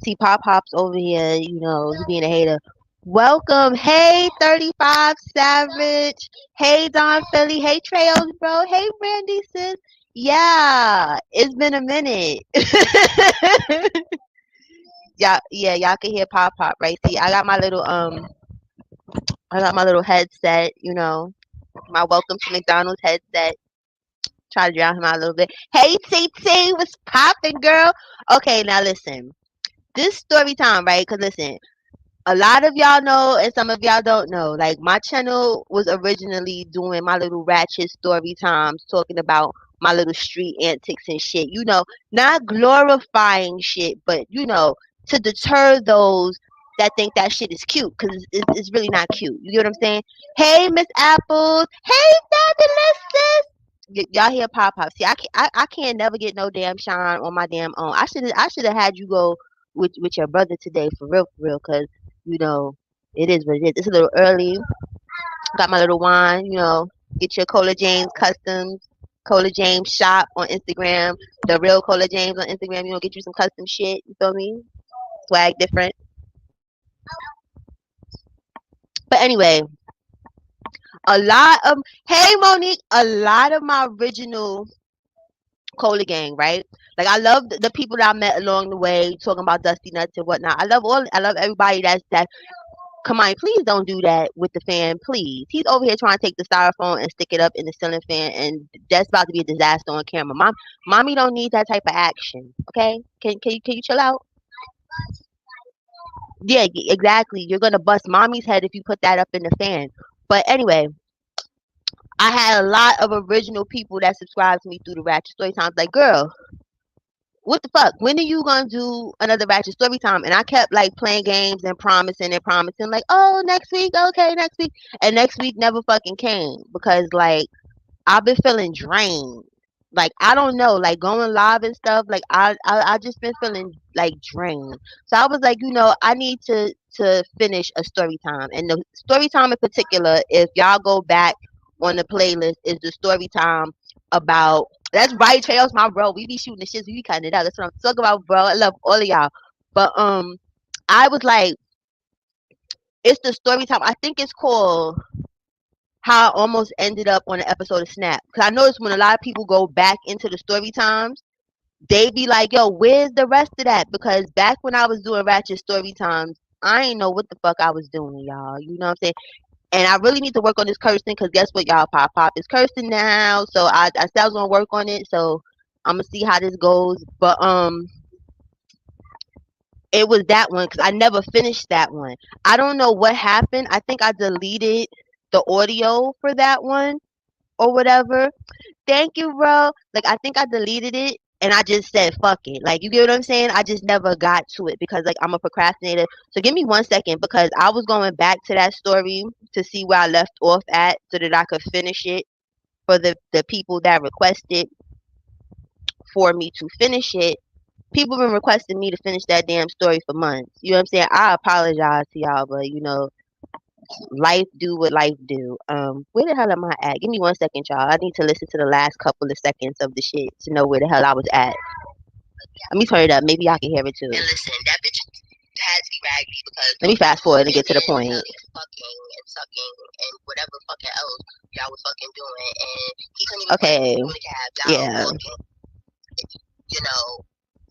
See, Pop Pop's over here, you being a hater. Welcome. Hey, 35 Savage. Hey, Don Philly. Hey, Trails, bro. Hey, Brandy, sis. Yeah, it's been a minute. Yeah, y'all can hear Pop Pop, right? See, I got my little headset, my welcome to McDonald's headset. Try to drown him out a little bit. Hey, TT, what's poppin', girl? Okay, now listen. This story time, right? Because listen, a lot of y'all know and some of y'all don't know. Like, my channel was originally doing my little ratchet story times, talking about my little street antics and shit. Not glorifying shit, but, to deter those that think that shit is cute, because it's really not cute. You get what I'm saying? Hey, Miss Apples. Hey, Fabulous sis. Y'all hear Pop Pop. See, I can't never get no damn shine on my damn own. I should have had you go with your brother today, for real, because you know, it is what it is. It's a little early. Got my little wine, get your Cola James Customs, Cola James shop on Instagram, the real Cola James on Instagram, get you some custom shit, you feel me? Swag different. But anyway, a lot of, hey Monique, a lot of my original Cola gang, right? Like, I love the people that I met along the way, talking about Dusty Nuts and whatnot. I love everybody that's come on, please don't do that with the fan, please. He's over here trying to take the styrofoam and stick it up in the ceiling fan, and that's about to be a disaster on camera. Mommy don't need that type of action. Okay? Can you chill out? Yeah, exactly. You're gonna bust mommy's head if you put that up in the fan. But anyway, I had a lot of original people that subscribed to me through the Ratchet Story Times. Like, girl, what the fuck? When are you gonna do another Ratchet Story Time? And I kept like playing games and promising, like, oh, next week, okay, next week, and next week never fucking came because like I've been feeling drained. Like, I don't know, like going live and stuff. Like, I just been feeling like drained. So I was like, I need to finish a story time, and the story time in particular, if y'all go back on the playlist, is the story time about. That's right, Trails, my bro. We be shooting the shits, we be cutting it out. That's what I'm talking about, bro. I love all of y'all. But I was like, it's the story time. I think it's called how I almost ended up on an episode of Snap. Because I noticed when a lot of people go back into the story times, they be like, yo, where's the rest of that? Because back when I was doing Ratchet story times, I ain't know what the fuck I was doing, y'all. You know what I'm saying? And I really need to work on this cursing, because guess what, y'all? Pop Pop is cursing now. So I said I was going to work on it. So I'm going to see how this goes. But it was that one, because I never finished that one. I don't know what happened. I think I deleted the audio for that one or whatever. Thank you, bro. Like, I think I deleted it and I just said fuck it. Like, you get what I'm saying? I just never got to it because like I'm a procrastinator. So give me 1 second, because I was going back to that story to see where I left off at so that I could finish it for the people that requested for me to finish it. People been requesting me to finish that damn story for months. You know what I'm saying? I apologize to y'all, but life do what life do. Where the hell am I at? Give me 1 second, y'all. I need to listen to the last couple of seconds of the shit to know where the hell I was at. Let me turn it up. Maybe y'all can hear it too. And listen, that bitch had to be raggedy because let me fast forward and get to the point. Fucking and sucking and whatever fucking else y'all was fucking doing, and he couldn't even okay. Yeah. You know,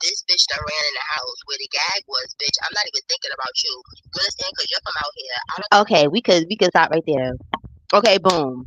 this bitch done ran in the house where the gag was, bitch. I'm not even thinking about you. You understand? Because you're from out here. Okay, we could stop right there. Okay, boom.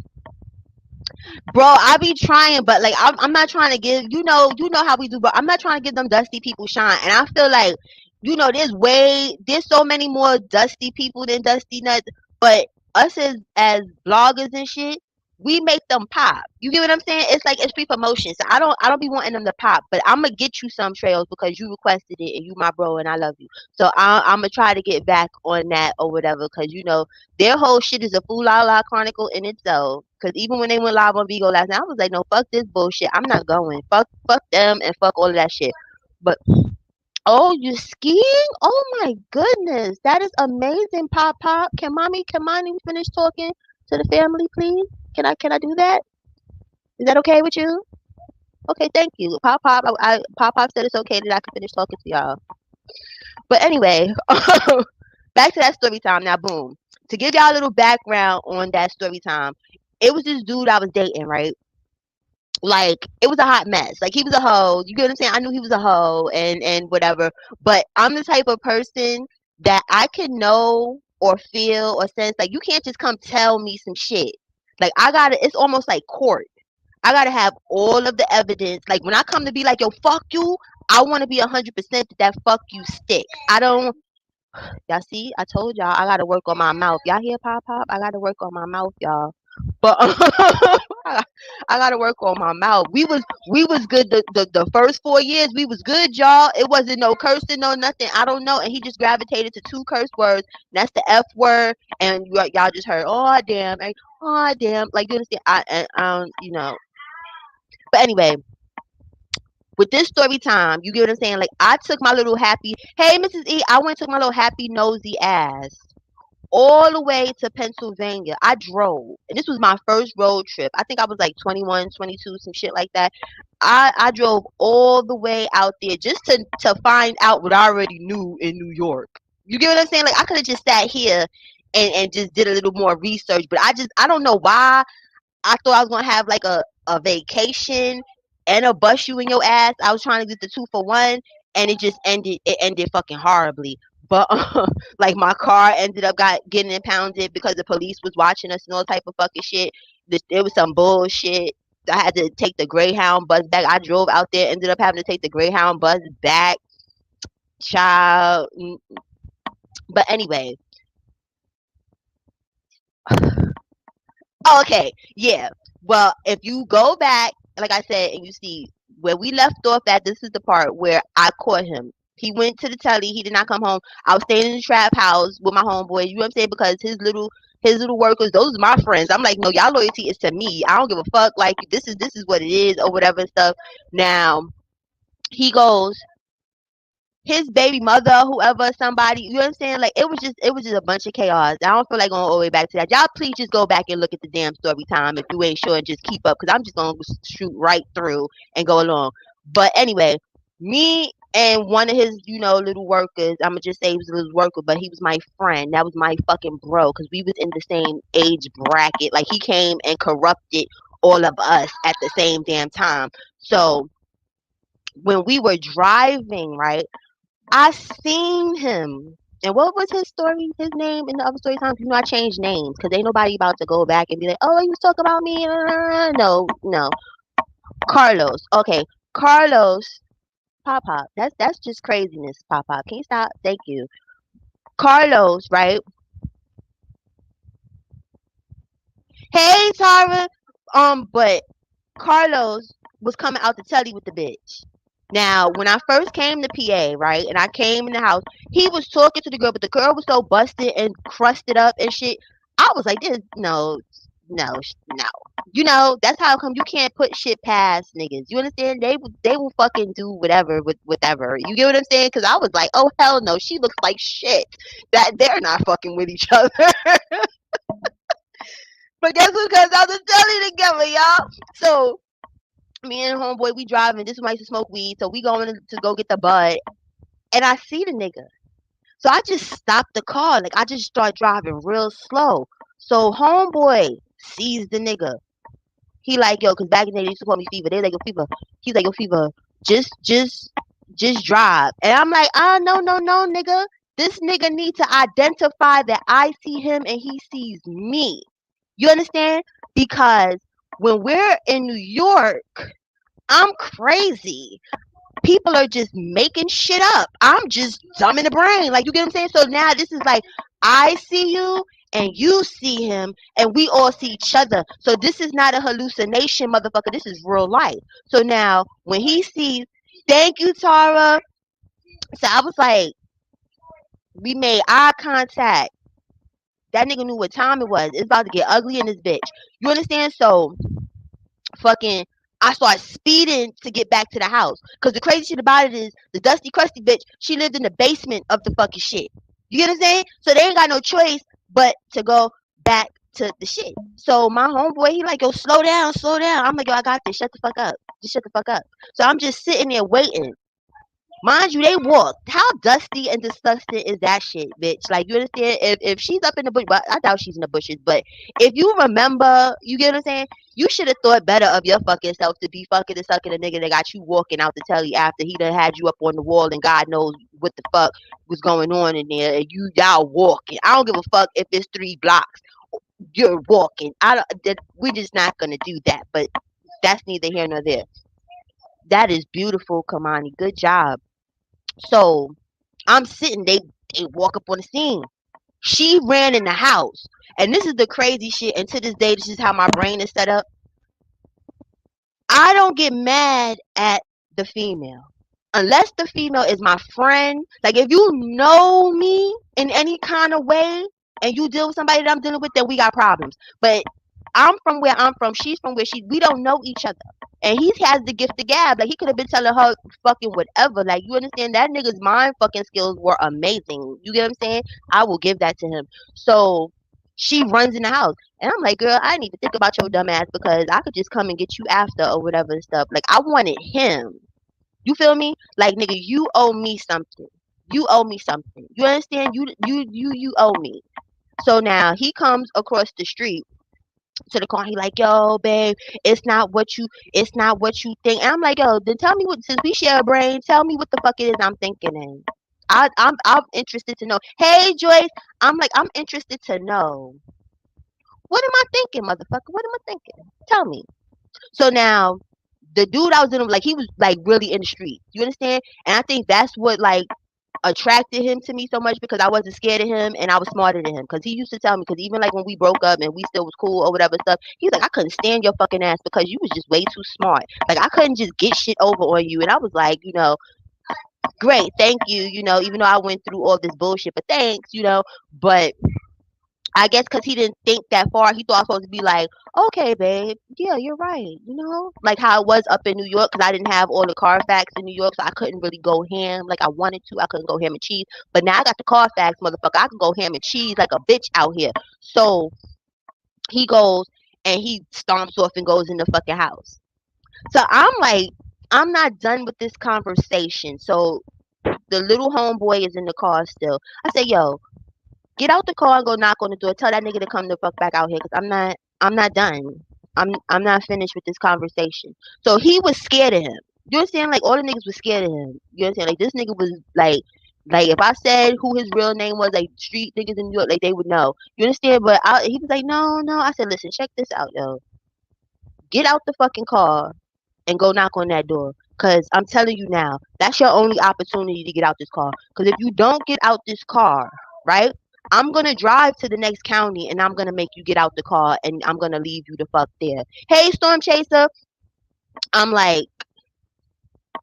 Bro, I be trying, but like I'm not trying to give you know how we do, but I'm not trying to give them dusty people shine. And I feel like, there's so many more dusty people than Dusty Nuts, but us as bloggers and shit, we make them pop. You get what I'm saying? It's like it's free promotion. So I don't be wanting them to pop, but I'm gonna get you some trails because you requested it and you my bro and I love you. So I'm gonna try to get back on that or whatever, because their whole shit is a Fool La La Chronicle in itself. Because even when they went live on Vigo last night, I was like, no, fuck this bullshit. I'm not going. Fuck them and fuck all of that shit. But oh, you skiing? Oh my goodness, that is amazing, Pop Pop. Can mommy finish talking to the family, please? Can I do that? Is that okay with you? Okay, thank you, Pop Pop. Pop Pop said it's okay that I can finish talking to y'all. But anyway, back to that story time. Now, boom. To give y'all a little background on that story time, it was this dude I was dating, right? Like, it was a hot mess. Like, he was a hoe. You get what I'm saying? I knew he was a hoe and whatever. But I'm the type of person that I can know or feel or sense. Like, you can't just come tell me some shit. Like, I gotta. It's almost like court. I gotta have all of the evidence. Like, when I come to be like, yo, fuck you, I want to be 100% that fuck you stick. I don't. Y'all see, I told y'all I gotta work on my mouth. Y'all hear pop pop? I gotta work on my mouth, y'all. But I gotta work on my mouth. We was good the first 4 years. We was good, y'all. It wasn't no cursing, no nothing. I don't know. And he just gravitated to two curse words. And that's the F word. And y'all just heard, oh damn, oh damn. Like, you understand? I don't, But anyway, with this story time, you get what I'm saying? Like, I took my little happy, hey Mrs. E, I went and took my little happy nosy ass all the way to Pennsylvania. I drove. And this was my first road trip. I think I was like 21, 22, some shit like that. I drove all the way out there just to find out what I already knew in New York. You get what I'm saying? Like, I could have just sat here and just did a little more research, but I don't know why I thought I was gonna have like a vacation and a bus you in your ass. I was trying to get the 2 for 1, and it just ended. It ended fucking horribly. But like, my car ended up getting impounded because the police was watching us and all type of fucking shit. It was some bullshit. I had to take the Greyhound bus back. I drove out there, ended up having to take the Greyhound bus back. Child. But anyway, oh, okay, yeah. Well, if you go back, like I said, and you see where we left off at, this is the part where I caught him. He went to the telly. He did not come home. I was staying in the trap house with my homeboy. You know what I'm saying? Because his little workers, those are my friends. I'm like, no, y'all loyalty is to me. I don't give a fuck. Like, this is what it is or whatever and stuff. Now he goes, his baby mother, whoever, somebody, you know what I'm saying? Like, it was just a bunch of chaos. I don't feel like going all the way back to that. Y'all please just go back and look at the damn story time if you ain't sure, and just keep up, because I'm just gonna shoot right through and go along. But anyway, me and one of his, little workers, I'm gonna just say he was a little worker, but he was my friend. That was my fucking bro, because we was in the same age bracket. Like, he came and corrupted all of us at the same damn time. So when we were driving, right, I seen him. And what was his story, his name in the other story times? I changed names because ain't nobody about to go back and be like, oh, you was talking about me. No, no. Carlos. Okay. Carlos. Pop Pop. That's just craziness, Pop Pop. Can you stop? Thank you. Carlos, right? Hey, Tara. But Carlos was coming out to telly with the bitch. Now, when I first came to PA, right, and I came in the house, he was talking to the girl, but the girl was so busted and crusted up and shit. I was like, this, no, no, no. That's how come you can't put shit past niggas. You understand? They will fucking do whatever with whatever. You get what I'm saying? Because I was like, oh hell no, she looks like shit. That they're not fucking with each other. But guess what? Because I was telling together, y'all. So me and homeboy, we driving. This is when I used to smoke weed, so we going to go get the bud, and I see the nigga. So I just stopped the car. Like, I just start driving real slow. So homeboy sees the nigga. He like, yo, cause back in the day they used to call me Fever. They like, yo, Fever. He's like, yo, Fever, just drive. And I'm like, no, no, no, nigga. This nigga need to identify that I see him and he sees me. You understand? Because when we're in New York, I'm crazy. People are just making shit up. I'm just dumb in the brain. Like, you get what I'm saying? So now this is like, I see you and you see him and we all see each other. So this is not a hallucination, motherfucker. This is real life. So now when he sees, thank you, Tara. So I was like, we made eye contact. That nigga knew what time it was. It's about to get ugly in this bitch. You understand? So fucking I started speeding to get back to the house. Cause the crazy shit about it is the dusty crusty bitch, she lived in the basement of the fucking shit. You get what I'm saying? So they ain't got no choice but to go back to the shit. So my homeboy, he like, yo, slow down, slow down. I'm like, yo, I got this. Shut the fuck up. Just shut the fuck up. So I'm just sitting there waiting. Mind you, they walk. How dusty and disgusting is that shit, bitch? Like, you understand? If she's up in the bush, but I doubt she's in the bushes. But if you remember, you get what I'm saying? You should have thought better of your fucking self to be fucking and sucking a nigga that got you walking out the telly after he done had you up on the wall and God knows what the fuck was going on in there. And y'all walking. I don't give a fuck if it's 3 blocks. You're walking. We're just not gonna do that. But that's neither here nor there. That is beautiful, Kamani. Good job. So I'm sitting, they walk up on the scene. She ran in the house. And this is the crazy shit. And to this day, this is how my brain is set up. I don't get mad at the female. Unless the female is my friend. Like, if you know me in any kind of way and you deal with somebody that I'm dealing with, then we got problems. But I'm from where I'm from. She's from where we don't know each other. And he has the gift of gab. Like, he could have been telling her fucking whatever. Like, you understand? That nigga's mind fucking skills were amazing. You get what I'm saying? I will give that to him. So she runs in the house. And I'm like, girl, I need to think about your dumb ass because I could just come and get you after or whatever and stuff. Like, I wanted him. You feel me? Like, nigga, you owe me something. You owe me something. You understand? You owe me. So now he comes across the street to the car. He like, yo, babe, it's not what you think. And I'm like, yo, then tell me what. Since we share a brain, tell me what the fuck it is I'm thinking in. I'm interested to know. Hey, Joyce, I'm interested to know. What am I thinking, motherfucker? What am I thinking? Tell me. So now the dude I was in, like, he was like really in the street. You understand? And I think that's what like attracted him to me so much because I wasn't scared of him and I was smarter than him. Because he used to tell me, because even like when we broke up and we still was cool or whatever stuff, he's like, I couldn't stand your fucking ass because you was just way too smart. Like, I couldn't just get shit over on you. And I was like, great, thank you, even though I went through all this bullshit, but thanks, but I guess because he didn't think that far, he thought I was supposed to be like, okay, babe, yeah, you're right, like how it was up in New York, because I didn't have all the Carfax in New York, so I couldn't really go ham like I wanted to. I couldn't go ham and cheese, but now I got the Carfax, motherfucker. I can go ham and cheese like a bitch out here. So he goes and he stomps off and goes in the fucking house. So I'm like, I'm not done with this conversation. So the little homeboy is in the car still. I say, yo, get out the car and go knock on the door. Tell that nigga to come the fuck back out here, cause I'm not done. I'm not finished with this conversation. So he was scared of him. You understand? Like, all the niggas was scared of him. You understand? Like, this nigga was like if I said who his real name was, like street niggas in New York, like they would know. You understand? But he was like, no, no. I said, listen, check this out, yo. Get out the fucking car and go knock on that door. Cause I'm telling you now, that's your only opportunity to get out this car. Cause if you don't get out this car, right? I'm gonna drive to the next county and I'm gonna make you get out the car and I'm gonna leave you the fuck there. Hey, Storm Chaser. I'm like,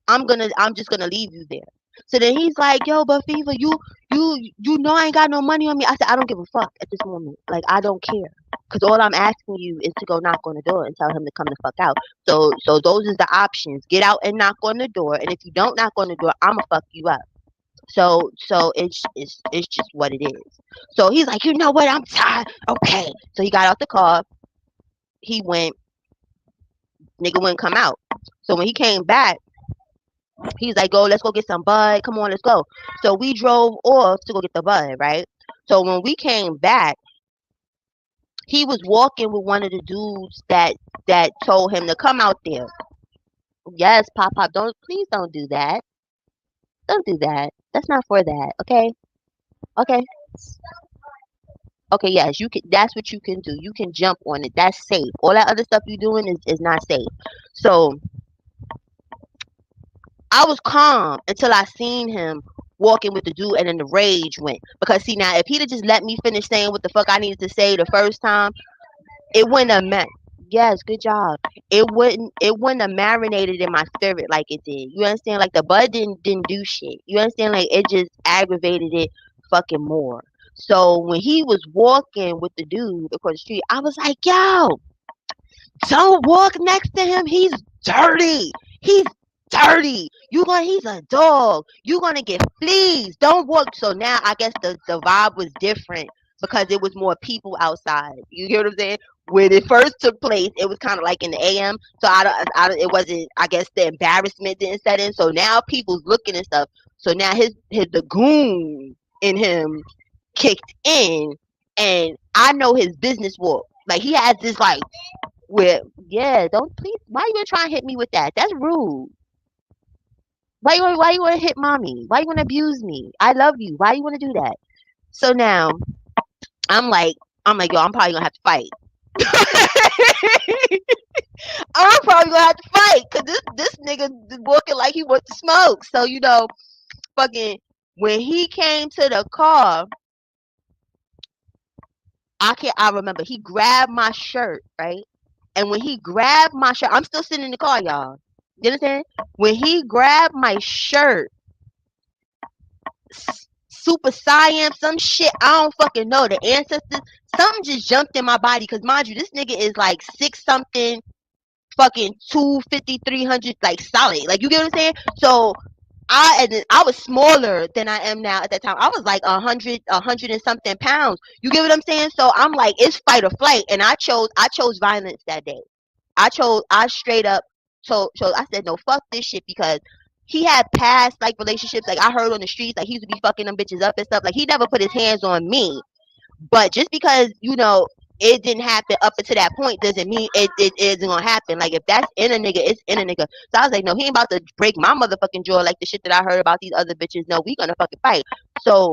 I'm just gonna leave you there. So then he's like, yo, but Fever, you know I ain't got no money on me. I said, I don't give a fuck at this moment. Like, I don't care. Cause all I'm asking you is to go knock on the door and tell him to come the fuck out. So those is the options. Get out and knock on the door. And if you don't knock on the door, I'ma fuck you up. So it's just what it is. So he's like, you know what? I'm tired. Okay. So he got out the car. He went. Nigga wouldn't come out. So when he came back, he's like, go, let's go get some bud. Come on, let's go. So we drove off to go get the bud, right? So when we came back, he was walking with one of the dudes that told him to come out there. Yes, Pop, please don't do that. Don't do that. That's not for that. Okay. Okay. Okay, yes, you can. That's what you can do. You can jump on it. That's safe. All that other stuff you're doing is not safe. So I was calm until I seen him walking with the dude, and then the rage went. Because see, now if he'd have just let me finish saying what the fuck I needed to say the first time, it wouldn't have meant. Yes, good job. It wouldn't have marinated in my spirit like it did. You understand? Like, the bud didn't do shit. You understand? Like, it just aggravated it fucking more. So when he was walking with the dude across the street, I was like, yo, don't walk next to him. He's dirty. He's dirty. He's a dog. You're gonna get fleas. Don't walk. So now I guess the vibe was different because it was more people outside. You get what I'm saying? When it first took place, it was kind of like in the AM. So it wasn't. I guess the embarrassment didn't set in. So now people's looking and stuff. So now his the goon in him kicked in, and I know his business walk. Like he has this like where yeah, don't please. Why you gonna try and hit me with that? That's rude. Why you wanna hit mommy? Why you wanna abuse me? I love you. Why you wanna do that? So now I'm like yo, I'm probably gonna have to fight. I'm probably gonna have to fight because this nigga walking like he wants to smoke. So fucking when he came to the car, I remember he grabbed my shirt, right? And when he grabbed my shirt, I'm still sitting in the car, y'all. You understand? When he grabbed my shirt, super science, some shit, I don't fucking know. The ancestors, something just jumped in my body. Because mind you, this nigga is like six something, fucking 250, 300, like solid. Like, you get what I'm saying? So I was smaller than I am now at that time. I was like 100 and something pounds. You get what I'm saying? So I'm like, it's fight or flight, and I chose violence that day. I straight up chose. I said no, fuck this shit because he had past like relationships. Like I heard on the streets, like he used to be fucking them bitches up and stuff. Like he never put his hands on me, but just because it didn't happen up until that point doesn't mean it isn't gonna happen. Like if that's in a nigga, it's in a nigga. So I was like, no, he ain't about to break my motherfucking jaw like the shit that I heard about these other bitches. No, we gonna fucking fight. So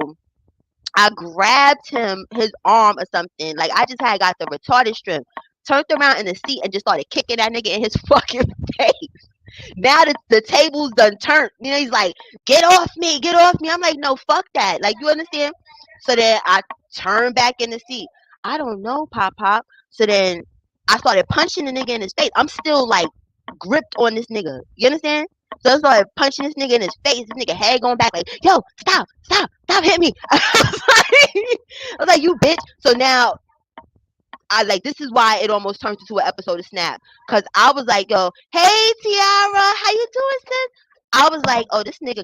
I grabbed his arm or something. Like I just had got the retarded strength. Turned around in the seat and just started kicking that nigga in his fucking face. Now the tables done turned. He's like, get off me, get off me. I'm like, no, fuck that. Like, you understand? So then I turned back in the seat. I don't know, Pop Pop. So then I started punching the nigga in his face. I'm still like gripped on this nigga. You understand? So I started punching this nigga in his face. This nigga head going back like, yo, stop hitting me. I was like, you bitch. So now this is why it almost turned into an episode of Snap. Cause I was like, yo, hey Tiara, how you doing, sis? I was like, oh, this nigga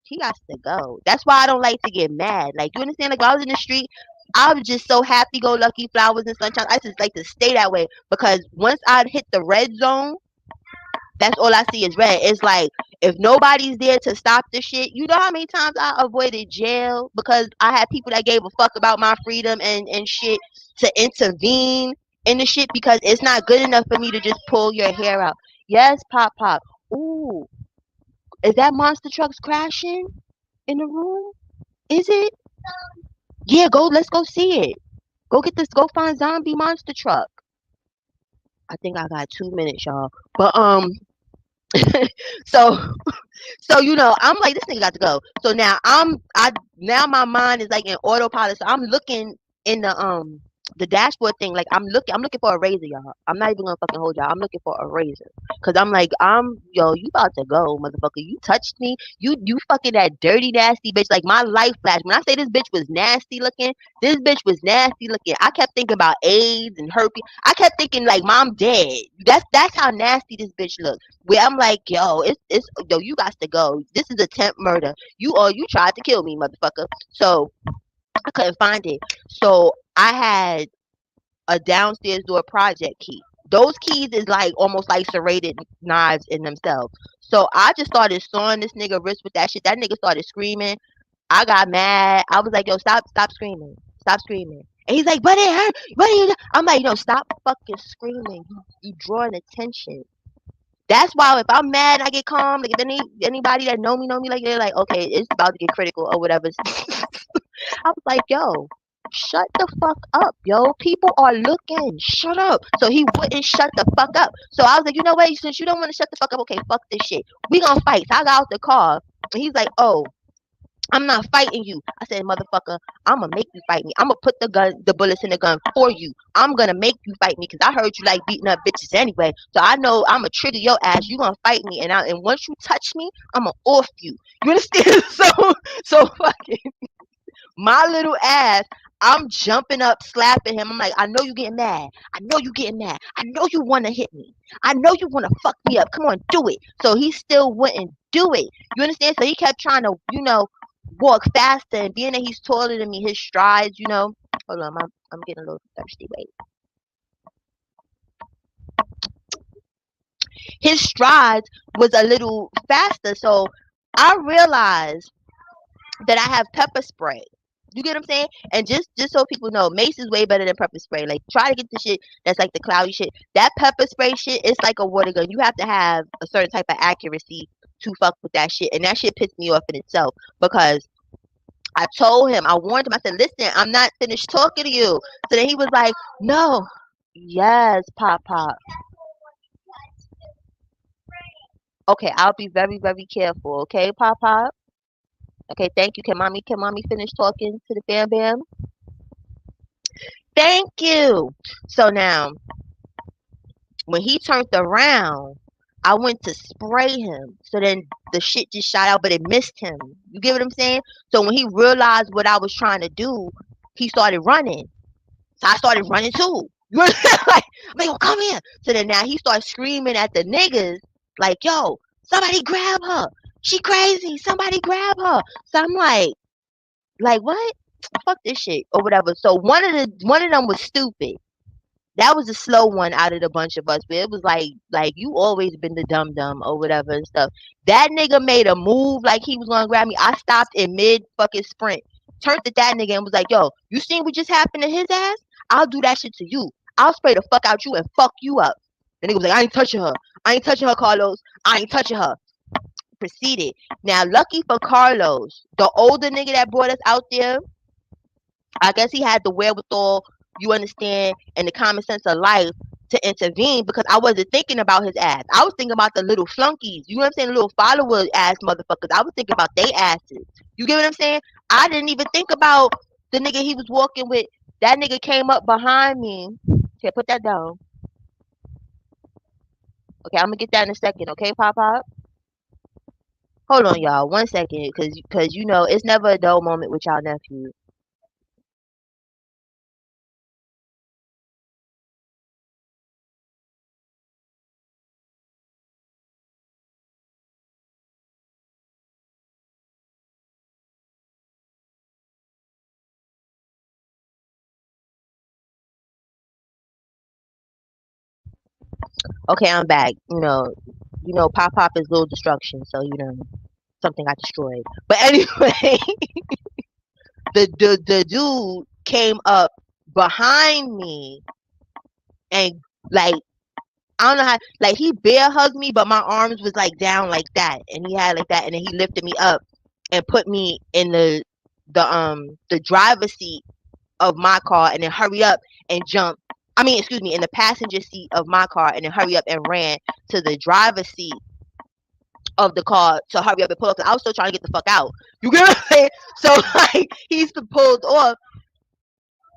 he got to go. That's why I don't like to get mad. Like, you understand? Like, when I was in the street, I was just so happy go lucky, flowers and sunshine. I just like to stay that way because once I hit the red zone, that's all I see is red. It's like if nobody's there to stop the shit, you know how many times I avoided jail because I had people that gave a fuck about my freedom and shit to intervene in the shit because it's not good enough for me to just pull your hair out. Yes, Pop Pop. Ooh, is that monster trucks crashing in the room? Is it? Yeah, let's go see it. Go find zombie monster truck. I think I got 2 minutes, y'all. But so I'm like, this nigga got to go. So now my mind is like in autopilot. So I'm looking in the dashboard thing. Like I'm looking for a razor, y'all. I'm not even gonna fucking hold y'all. I'm looking for a razor. Cause I'm like, yo, you about to go, motherfucker. You touched me. You fucking that dirty, nasty bitch. Like my life flashed. When I say this bitch was nasty looking, this bitch was nasty looking. I kept thinking about AIDS and herpes. I kept thinking like, mom dead. That's how nasty this bitch looked. Where I'm like, yo, it's yo, you got to go. This is attempt murder. You tried to kill me, motherfucker. So I couldn't find it. So I had a downstairs door project key. Those keys is like almost like serrated knives in themselves. So I just started sawing this nigga wrist with that shit. That nigga started screaming. I got mad. I was like, yo, stop screaming. Stop screaming. And he's like, but it hurt. What are you? I'm like, no, stop fucking screaming. You drawing attention. That's why if I'm mad, I get calm. Like if anybody that know me, like they're like, okay, it's about to get critical or whatever. I was like, yo, shut the fuck up, yo. People are looking. Shut up. So he wouldn't shut the fuck up. So I was like, you know what? Since you don't want to shut the fuck up, okay, fuck this shit. We gonna fight. So I got out the car and he's like, oh, I'm not fighting you. I said, motherfucker, I'm gonna make you fight me. I'm gonna put the bullets in the gun for you. I'm gonna make you fight me because I heard you like beating up bitches anyway. So I know I'm gonna trigger your ass. You gonna fight me, and once you touch me, I'm gonna off you. You understand? So fucking my little ass. I'm jumping up, slapping him. I'm like, I know you getting mad. I know you getting mad. I know you want to hit me. I know you want to fuck me up. Come on, do it. So he still wouldn't do it. You understand? So he kept trying to, walk faster, and being that he's taller than me, his strides, hold on, I'm getting a little thirsty. Wait, his strides was a little faster, so I realized that I have pepper spray. You get what I'm saying? And just so people know, mace is way better than pepper spray. Like, try to get the shit that's like the cloudy shit. That pepper spray shit, it's like a water gun. You have to have a certain type of accuracy to fuck with that shit, and that shit pissed me off in itself because I told him, I warned him, I said, listen, I'm not finished talking to you. So then he was like, no. Yes, Pop Pop. Okay, I'll be very, very careful. Okay, Pop Pop. Okay, thank you. Can mommy finish talking to the Bam Bam? Thank you. So now, when he turned around, I went to spray him. So then the shit just shot out, but it missed him. You get what I'm saying? So when he realized what I was trying to do, he started running. So I started running too. You know what I'm saying? Like, oh, come here. So then now he starts screaming at the niggas, like, yo, somebody grab her. She crazy. Somebody grab her. So I'm like what? Fuck this shit or whatever. So one of them was stupid. That was a slow one out of the bunch of us. But it was like you always been the dum dum or whatever and stuff. That nigga made a move like he was gonna grab me. I stopped in mid fucking sprint, turned to that nigga and was like, yo, you seen what just happened to his ass? I'll do that shit to you. I'll spray the fuck out you and fuck you up. The nigga was like, I ain't touching her. I ain't touching her, Carlos. I ain't touching her. Proceeded. Now, lucky for Carlos, the older nigga that brought us out there, I guess he had the wherewithal, you understand, and the common sense of life to intervene because I wasn't thinking about his ass. I was thinking about the little flunkies. You know what I'm saying? The little follower ass motherfuckers. I was thinking about they asses. You get what I'm saying? I didn't even think about the nigga he was walking with. That nigga came up behind me. Okay, put that down. Okay, I'm gonna get that in a second. Okay, Pop Pop. Hold on, y'all. 1 second, cause it's never a dull moment with y'all nephew. Okay, I'm back. Pop Pop is little destruction, so something got destroyed. But anyway, the dude came up behind me and like I don't know how like he bear hugged me, but my arms was like down like that, and he had like that, and then he lifted me up and put me in the driver's seat of my car, and then hurry up and jump. I mean, excuse me, in the passenger seat of my car, and then hurry up and ran to the driver's seat of the car to hurry up and pull up. 'Cause I was still trying to get the fuck out. You get what I'm saying? So like he's pulled off,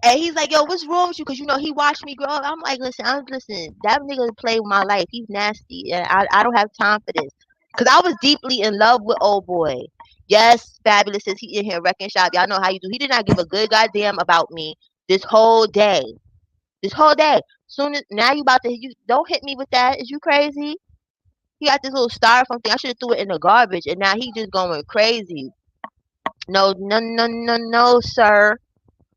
and he's like, "Yo, what's wrong with you?" Because he watched me grow up. I'm like, listen. That nigga play with my life. He's nasty, and I don't have time for this. Because I was deeply in love with old boy. Yes, Fabulous says he in here wrecking shop. Y'all know how you do. He did not give a good goddamn about me this whole day. This whole day. Soon as now you about to you don't hit me with that. Is you crazy? He got this little styrofoam thing. I should have threw it in the garbage, and now he just going crazy. No, no, no, no, no, sir.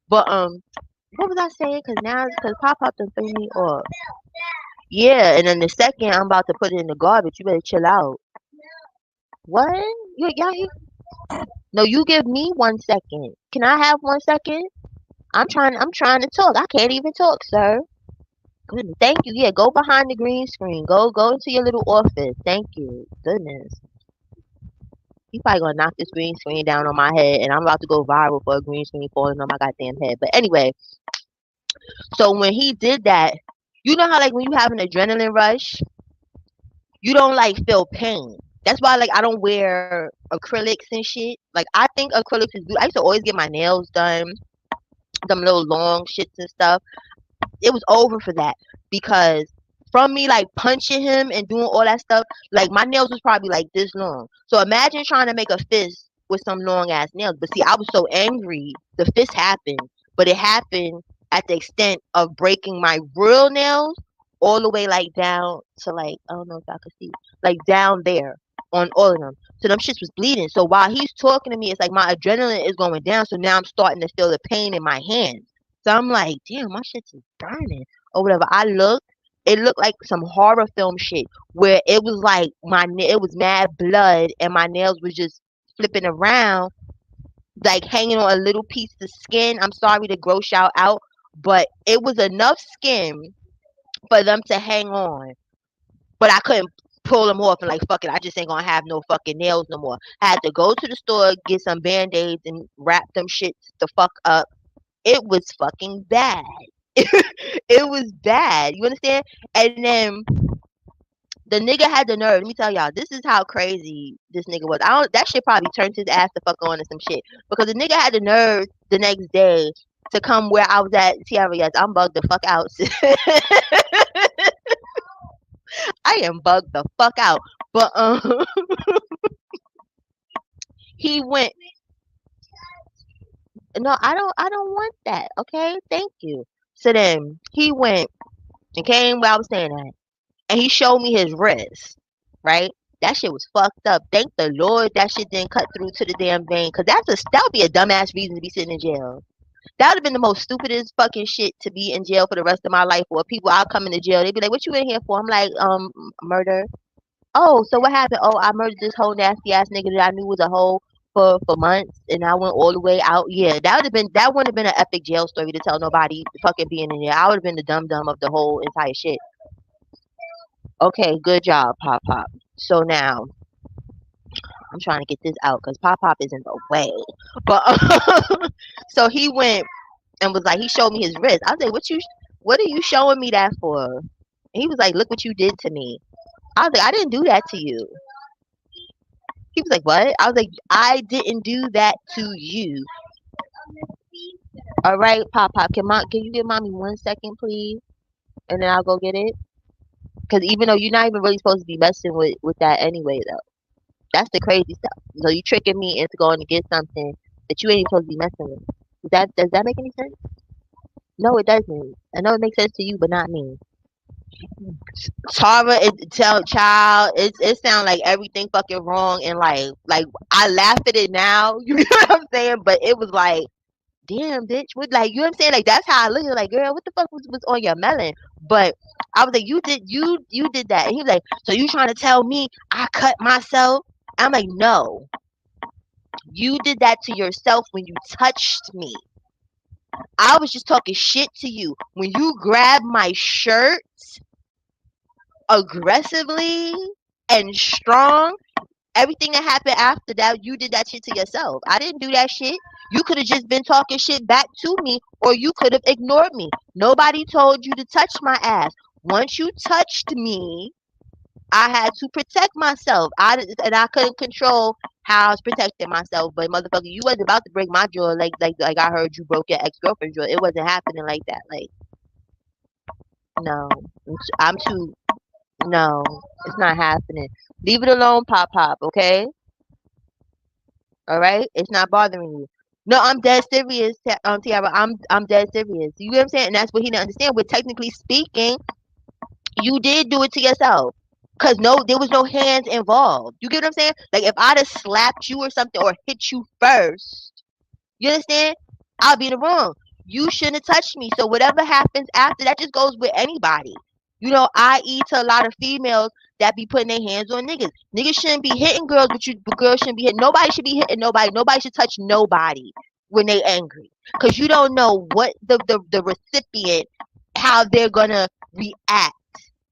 But what was I saying? Cause Pop Pop done threw me off. Yeah, and then the second I'm about to put it in the garbage, you better chill out. What? Y'all hear? No, you give me 1 second. Can I have 1 second? I'm trying to talk. I can't even talk, sir. Goodness, thank you. Yeah, go behind the green screen. Go into your little office. Thank you. Goodness. He probably gonna knock this green screen down on my head, and I'm about to go viral for a green screen falling on my goddamn head. But anyway, so when he did that, you know how like when you have an adrenaline rush, you don't like feel pain. That's why like I don't wear acrylics and shit. Like I think acrylics is good. I used to always get my nails done, them little long shits and stuff. It was over for that because from me like punching him and doing all that stuff, like my nails was probably like this long. So imagine trying to make a fist with some long ass nails. But see, I was so angry, the fist happened, but it happened at the extent of breaking my real nails all the way like down to like I don't know if I could see like down there. on all of them. So them shits was bleeding. So while he's talking to me, it's like my adrenaline is going down. So now I'm starting to feel the pain in my hands. So I'm like, damn, my shit's is burning or whatever. I look, it looked like some horror film shit where it was like it was mad blood and my nails was just flipping around, like hanging on a little piece of skin. I'm sorry to gross y'all out, but it was enough skin for them to hang on. But I couldn't pull them off and like fuck it, I just ain't gonna have no fucking nails no more. I had to go to the store, get some band-aids and wrap them shits the fuck up. It was fucking bad. It was bad. You understand? And then the nigga had the nerve. Let me tell y'all, this is how crazy this nigga was. I don't. That shit probably turned his ass the fuck on or some shit. Because the nigga had the nerve the next day to come where I was at. Tiara, yes, I'm bugged the fuck out. I am bugged the fuck out. But he went. No, I don't want that. Okay, thank you. So then he went and came where I was staying at, and he showed me his wrist. Right, that shit was fucked up. Thank the Lord that shit didn't cut through to the damn vein, cause that would be a dumbass reason to be sitting in jail. That would have been the most stupidest fucking shit to be in jail for the rest of my life. Or people, I'll come into jail, they be like, "What you in here for?" I'm like, murder. Oh, so what happened? Oh, I murdered this whole nasty ass nigga that I knew was a hoe for months, and I went all the way out. Yeah, that would have been an epic jail story to tell nobody fucking being in there. I would have been the dum dum of the whole entire shit. Okay, good job, Pop Pop. So now I'm trying to get this out because Pop Pop is in the way. But so he went and was like, he showed me his wrist. I was like, what are you showing me that for? And he was like, look what you did to me. I was like, I didn't do that to you. He was like, what? I was like, I didn't do that to you. All right, Pop Pop, can you give mommy 1 second, please? And then I'll go get it. Because even though you're not even really supposed to be messing with that anyway, though. That's the crazy stuff. So you tricking me into going to get something that you ain't supposed to be messing with. Does that make any sense? No, it doesn't. I know it makes sense to you, but not me. Tara, tell child, it sounds like everything fucking wrong, and like I laugh at it now. You know what I'm saying? But it was like, damn, bitch, what, like, you know what I'm saying? Like that's how I look. Like, girl, what the fuck was on your melon? But I was like, you did that, and he was like, so you trying to tell me I cut myself? I'm like, no, you did that to yourself when you touched me. I was just talking shit to you when you grabbed my shirt aggressively and strong. Everything that happened after that, you did that shit to yourself. I didn't do that shit. You could have just been talking shit back to me, or you could have ignored me. Nobody told you to touch my ass. Once you touched me, I had to protect myself. I couldn't control how I was protecting myself. But motherfucker, you wasn't about to break my jaw like I heard you broke your ex girlfriend's jaw. It wasn't happening like that. Like, no, I'm too. No, it's not happening. Leave it alone, Pop Pop. Okay, all right. It's not bothering you. No, I'm dead serious, Tiara. I'm dead serious. You know what I'm saying? And that's what he didn't understand. But technically speaking, you did do it to yourself. Cause no, there was no hands involved. You get what I'm saying? Like if I'd have slapped you or something or hit you first, you understand? I'll be the wrong. You shouldn't have touched me. So whatever happens after that just goes with anybody. You know, I.e. to a lot of females that be putting their hands on niggas. Niggas shouldn't be hitting girls, but girls shouldn't be hitting. Nobody should be hitting nobody. Nobody should touch nobody when they angry. Cause you don't know what the recipient, how they're gonna react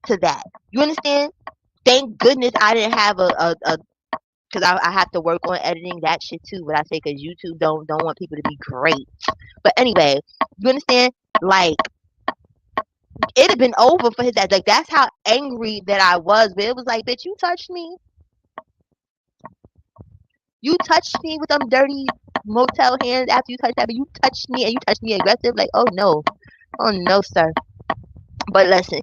to that. You understand? Thank goodness I didn't have a because I have to work on editing that shit too. But I say because YouTube don't want people to be great. But anyway, you understand? Like it'd have been over for his ass. Like that's how angry that I was. But it was like, bitch, you touched me. You touched me with them dirty motel hands after you touched that. But you touched me and you touched me aggressive. Like, oh no, sir. But listen,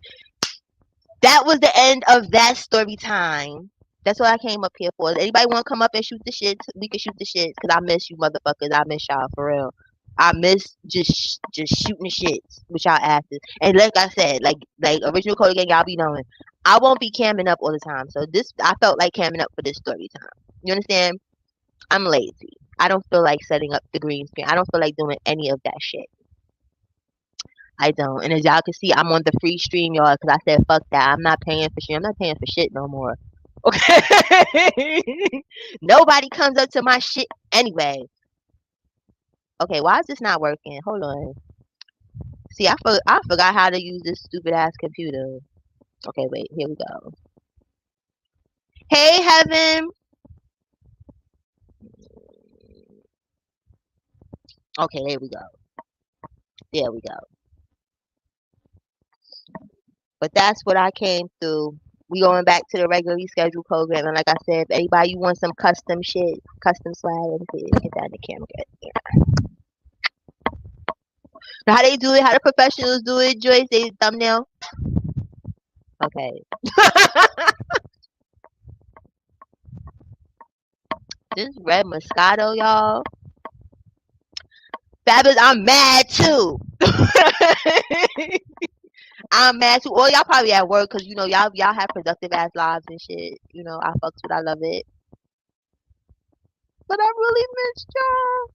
that was the end of that story time. That's what I came up here for. Anybody want to come up and shoot the shit? We can shoot the shit because I miss you motherfuckers. I miss y'all for real. I miss just shooting the shits with y'all asses. And like I said, like original Code Gang, y'all be knowing, I won't be camming up all the time. So this, I felt like camming up for this story time. You understand? I'm lazy. I don't feel like setting up the green screen. I don't feel like doing any of that shit. I don't. And as y'all can see, I'm on the free stream, y'all, because I said fuck that. I'm not paying for shit. I'm not paying for shit no more. Okay. Nobody comes up to my shit anyway. Okay, why is this not working? Hold on. See, I forgot how to use this stupid ass computer. Okay, wait, here we go. Hey, Heaven. Okay, there we go. There we go. But that's what I came through. We going back to the regularly scheduled program, and like I said, if anybody you want some custom shit, custom swag, let me see, get that in the camera. Now, how they do it? How the professionals do it? Joyce, they thumbnail. Okay. This red Moscato, y'all. Fabulous, I'm mad too. I'm mad too. Or y'all probably at work because you know y'all have productive ass lives and shit. You know, I fucks with, I love it. But I really missed y'all.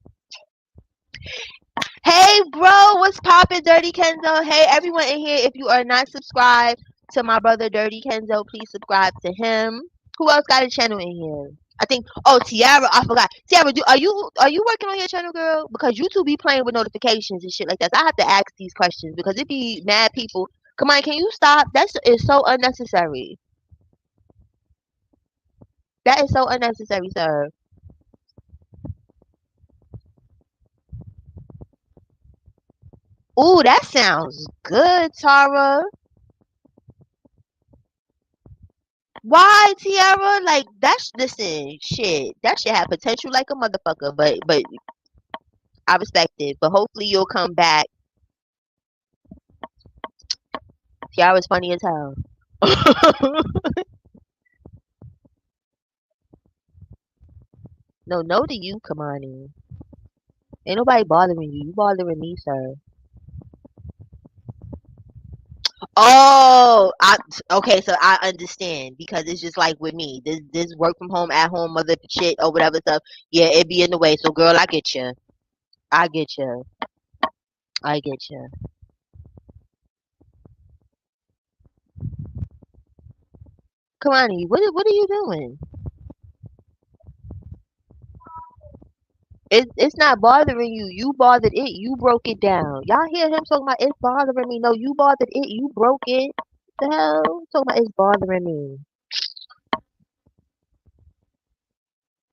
Hey bro, what's poppin', Dirty Kenzo? Hey everyone in here, if you are not subscribed to my brother Dirty Kenzo, please subscribe to him. Who else got a channel in here? I think, oh, Tiara, I forgot. Tiara, are you working on your channel, girl? Because YouTube be playing with notifications and shit like that. So I have to ask these questions because it be mad people. Come on, can you stop? That is so unnecessary. That is so unnecessary, sir. Ooh, that sounds good, Tara. Why, Tiara? Like that's, listen, shit. That shit have potential like a motherfucker, but I respect it. But hopefully you'll come back. Tiara's funny as hell. No to you, Kamani. Ain't nobody bothering you. You bothering me, sir. Oh, okay, so I understand because it's just like with me. This work from home, at home, mother shit or whatever stuff. Yeah, it be in the way. So, girl, I get you. I get you. I get you. Kamani, what are you doing? It's not bothering you. You bothered it. You broke it down. Y'all hear him talking about it's bothering me. No, you bothered it. You broke it. The hell? Talking about it's bothering me.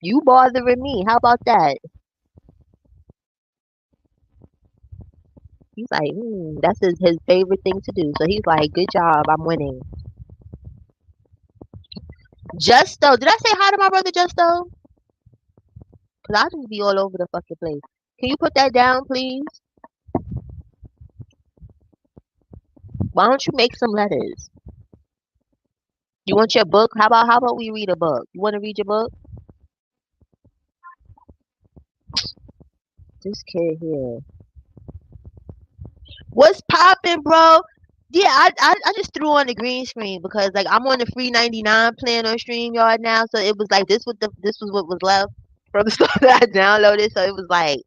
You bothering me. How about that? He's like, that's his favorite thing to do. So he's like, good job. I'm winning. Justo. Did I say hi to my brother Justo? Because I just be all over the fucking place. Can you put that down, please? Why don't you make some letters? You want your book? How about we read a book? You want to read your book? This kid here. What's poppin', bro? Yeah, I just threw on the green screen because like I'm on the free 99 plan on StreamYard now, so it was like this was what was left from the stuff that I downloaded. So it was like,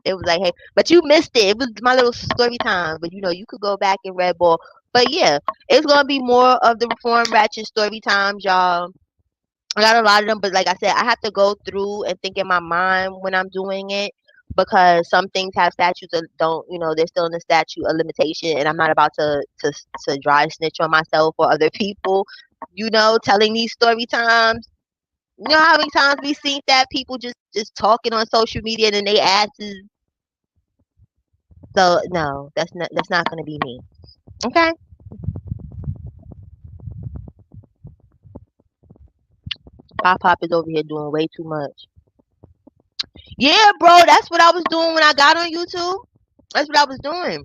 hey, but you missed it. It was my little story time, but you know you could go back and Red Ball. But yeah, it's gonna be more of the Reform Ratchet story times, y'all. I got a lot of them, but like I said, I have to go through and think in my mind when I'm doing it because some things have statutes that don't, they're still in the statute of limitation, and I'm not about to dry snitch on myself or other people, telling these story times. You know how many times we seen that people just talking on social media and then they asses. So no, that's not gonna be me. Okay. Pop is over here doing way too much. Yeah, bro, that's what I was doing when I got on YouTube. That's what I was doing.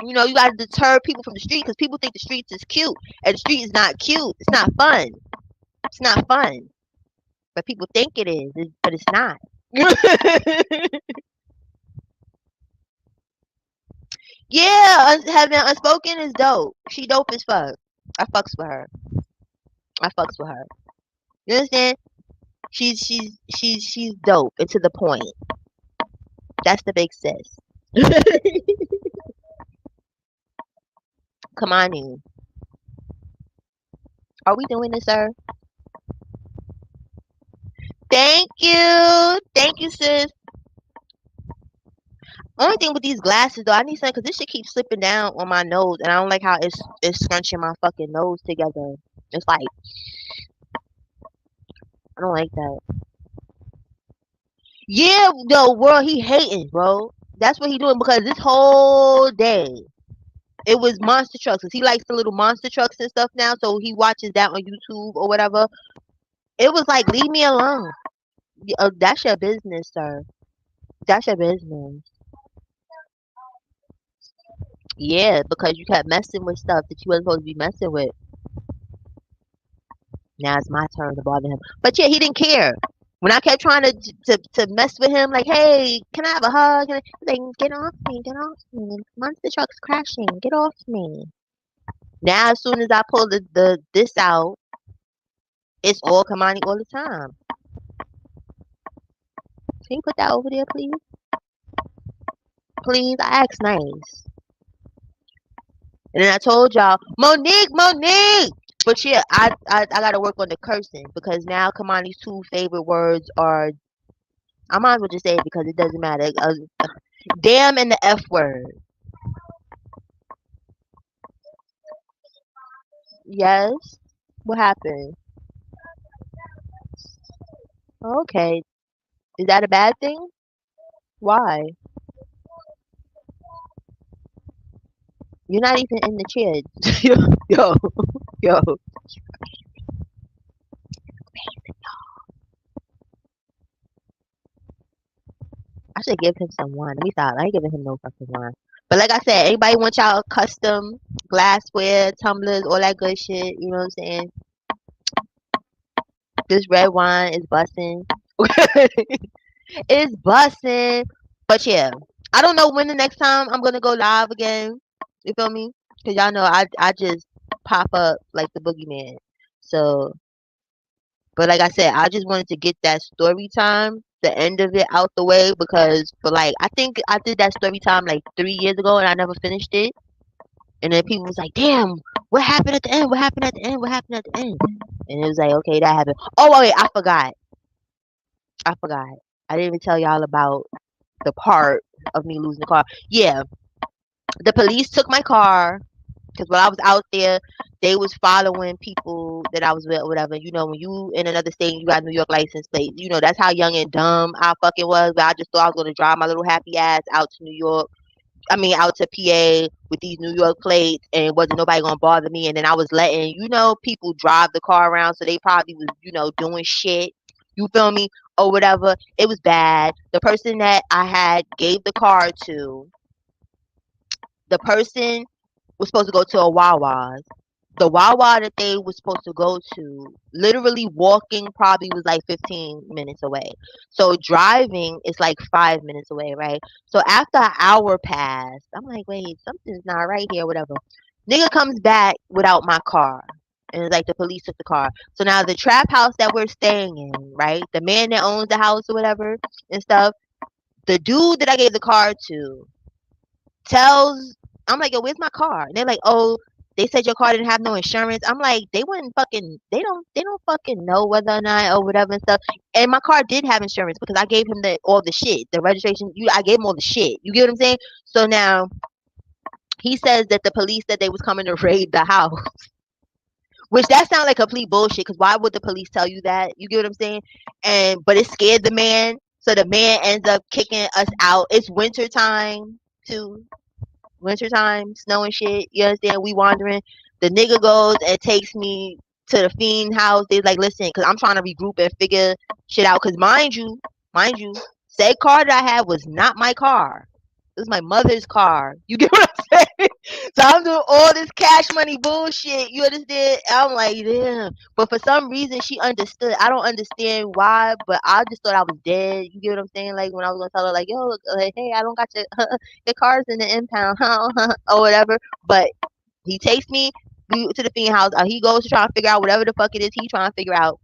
You got to deter people from the street because people think the streets is cute, and the street is not cute. It's not fun. It's not fun, but people think it is, but it's not. Yeah, having Unspoken is dope. She dope as fuck. I fucks with her. I fucks with her. You understand? She's dope and to the point. That's the big sis. Come on in. Are we doing this, sir? Thank you. Thank you, sis. Only thing with these glasses though, I need some because this shit keeps slipping down on my nose, and I don't like how it's scrunching my fucking nose together. It's like I don't like that. Yeah, the world he hating, bro. That's what he doing because this whole day it was monster trucks. 'Cause he likes the little monster trucks and stuff now, so he watches that on YouTube or whatever. It was like, leave me alone. That's your business, sir. That's your business. Yeah, because you kept messing with stuff that you wasn't supposed to be messing with. Now it's my turn to bother him. But yeah, he didn't care. When I kept trying to mess with him, like, hey, can I have a hug? And he's like, get off me, get off me. Monster truck's crashing. Get off me. Now as soon as I pull the this out, it's all Kamani all the time. Can you put that over there, please? Please, I asked nice. And then I told y'all, Monique. But yeah, I gotta work on the cursing because now Kamani's two favorite words are I might as well just say it because it doesn't matter. Damn and the F word. Yes. What happened? Okay. Is that a bad thing? Why? You're not even in the chair. yo, yo. I should give him some wine. Let me stop. I ain't giving him no fucking wine. But like I said, anybody want y'all custom glassware, tumblers, all that good shit, you know what I'm saying? This red wine is busting. It's busting. But yeah, I don't know when the next time I'm gonna go live again. You feel me? Cause y'all know I just pop up like the boogeyman. So, but like I said, I just wanted to get that story time, the end of it out the way because for like I think I did that story time like 3 years ago and I never finished it. And then people was like, "Damn, what happened at the end? What happened at the end? What happened at the end?" And it was like, "Okay, that happened." Oh wait, I forgot. I forgot. I didn't even tell y'all about the part of me losing the car. Yeah, the police took my car because while I was out there, they was following people that I was with or whatever. You know, when you in another state, you got New York license plate. You know, that's how young and dumb I fucking was. But I just thought I was gonna drive my little happy ass out to New York. I mean, out to PA with these New York plates, and wasn't nobody gonna bother me. And then I was letting people drive the car around, so they probably was doing shit. You feel me? Or whatever. It was bad. The person that I had gave the car to, the person was supposed to go to a Wawa's. The Wawa that they was supposed to go to, literally walking probably was like 15 minutes away. So driving is like 5 minutes away, right? So after an hour passed, I'm like, wait, something's not right here, whatever. Nigga comes back without my car. And it's like the police took the car. So now the trap house that we're staying in, right? The man that owns the house or whatever and stuff, the dude that I gave the car to tells I'm like, yo, where's my car? And they're like, oh, they said your car didn't have no insurance. I'm like, they wouldn't fucking they don't fucking know whether or not or whatever and stuff. And my car did have insurance because I gave him all the shit. The registration, I gave him all the shit. You get what I'm saying? So now he says that the police said they was coming to raid the house. Which that sounds like complete bullshit, because why would the police tell you that? You get what I'm saying? But it scared the man. So the man ends up kicking us out. It's winter time too. Wintertime, snow and shit. You understand? We wandering. The nigga goes and takes me to the fiend house. They like, listen, because I'm trying to regroup and figure shit out. Because mind you, said car that I had was not my car. It was my mother's car. You get what I'm saying? So I'm doing all this cash money bullshit. You understand? I'm like, damn. But for some reason, she understood. I don't understand why, but I just thought I was dead. You get what I'm saying? Like when I was gonna tell her, like, yo, like, hey, I don't got your car's in the impound, or whatever. But he takes me to the fiend house. He goes to try and figure out whatever the fuck it is he trying to figure out.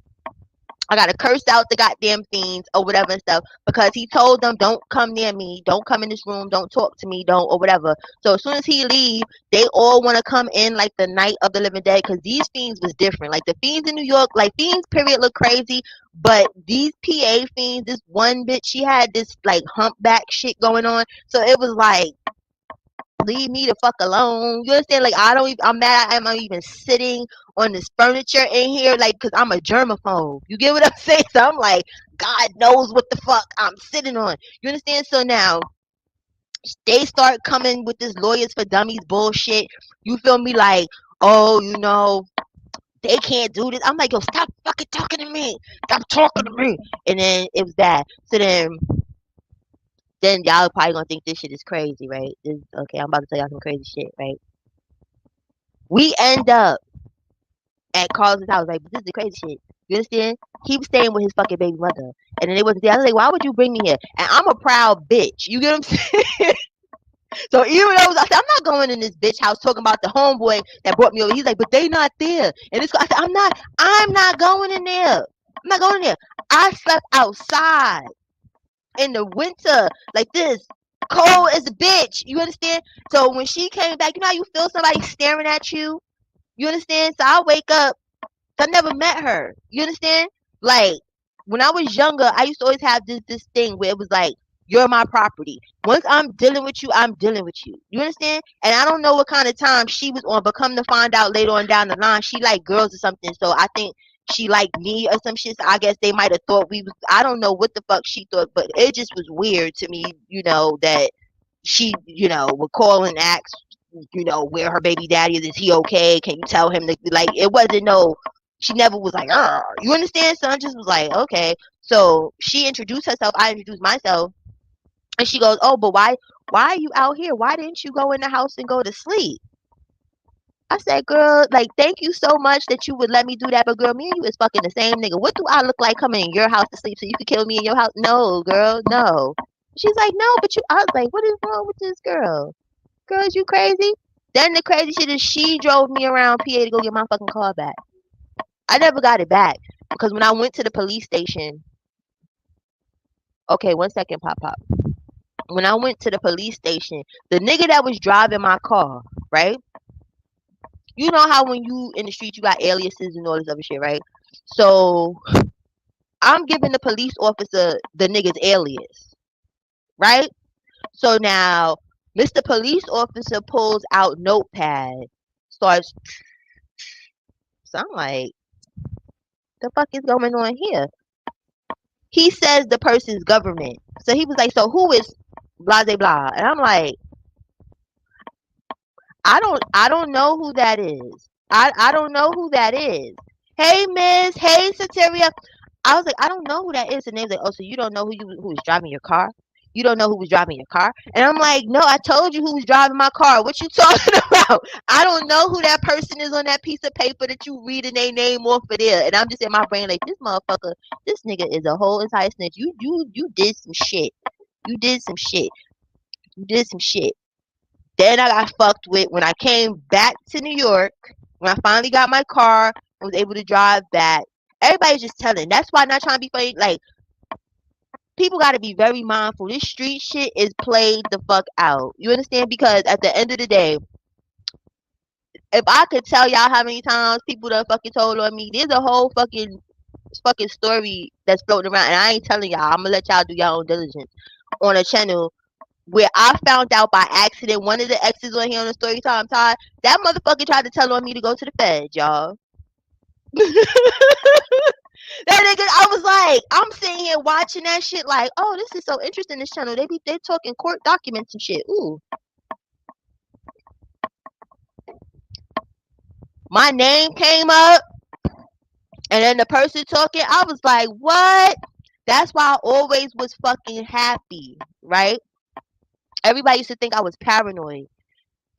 I gotta curse out the goddamn fiends or whatever and stuff because he told them don't come near me, don't come in this room, don't talk to me, don't or whatever. So as soon as he leave, they all want to come in like the night of the living dead because these fiends was different. Like the fiends in New York, like fiends period look crazy, but these PA fiends, this one bitch, she had this like humpback shit going on. So it was like leave me the fuck alone. You understand? Like I don't even, I'm mad I'm even sitting on this furniture in here, like, cause I'm a germaphobe. You get what I'm saying? So I'm like, God knows what the fuck I'm sitting on. You understand? So now they start coming with this lawyers for dummies bullshit. You feel me? Like, oh, you know, they can't do this. I'm like, yo, stop fucking talking to me. Stop talking to me. And then it was that. So then y'all probably gonna think this shit is crazy, right? Okay, I'm about to tell y'all some crazy shit, right? We end up at Carl's house, like, but this is the crazy shit. You understand? He was staying with his fucking baby mother. And then they wasn't there. I was like, why would you bring me here? And I'm a proud bitch. You get what I'm saying? So even though I said, I'm not going in this bitch house talking about the homeboy that brought me over. He's like, but they not there. And I said, I'm not going in there. I'm not going in there. I slept outside in the winter like this. Cold as a bitch. You understand? So when she came back, you know how you feel somebody staring at you? You understand? So I wake up. I never met her. You understand? Like when I was younger, I used to always have this thing where it was like, you're my property. Once I'm dealing with you, I'm dealing with you. You understand? And I don't know what kind of time she was on, but come to find out later on down the line, she liked girls or something. So I think she liked me or some shit. So I guess they might have thought we was. I don't know what the fuck she thought, but it just was weird to me. You know that she, would call and ask, where her baby daddy is. Is he okay? Can you tell him that? Like it wasn't no. She never was like, you understand? So I just was like, okay. So she introduced herself. I introduced myself. And she goes, oh, but why are you out here? Why didn't you go in the house and go to sleep? I said, girl, like, thank you so much that you would let me do that. But girl, me and you is fucking the same nigga. What do I look like coming in your house to sleep so you could kill me in your house? No, girl, no. She's like, no, but I was like, what is wrong with this girl? Girl, is you crazy? Then the crazy shit is she drove me around PA to go get my fucking car back. I never got it back because when I went to the police station, okay, 1 second, pop. When I went to the police station, the nigga that was driving my car, right? You know how when you in the street you got aliases and all this other shit, right? So I'm giving the police officer the nigga's alias, right? So now Mr. Police Officer pulls out notepad, starts. So I'm like, the fuck is going on here? He says the person's government. So he was like, so who is blah blah blah? And I'm like, I don't know who that is. I don't know who that is. Hey Miss, hey Sateria. I was like, I don't know who that is. And they was like, oh, so you don't know who was driving your car? You don't know who was driving your car? And I'm like, no, I told you who was driving my car. What you talking about? I don't know who that person is on that piece of paper that you reading their name off of there. And I'm just in my brain like, this motherfucker, this nigga is a whole entire snitch. You did some shit. You did some shit. You did some shit. Then I got fucked with when I came back to New York. When I finally got my car and was able to drive back. Everybody's just telling. That's why I'm not trying to be funny. Like, people got to be very mindful. This street shit is played the fuck out. You understand? Because at the end of the day, if I could tell y'all how many times people done fucking told on me, there's a whole fucking story that's floating around. And I ain't telling y'all. I'm going to let y'all do y'all own diligence on a channel where I found out by accident one of the exes on here on the Storytime Todd, that motherfucker tried to tell on me to go to the feds, y'all. That nigga, I was like, I'm sitting here watching that shit like, oh, this is so interesting, this channel. They talking court documents and shit. Ooh. My name came up, and then the person talking, I was like, what? That's why I always was fucking happy, right? Everybody used to think I was paranoid.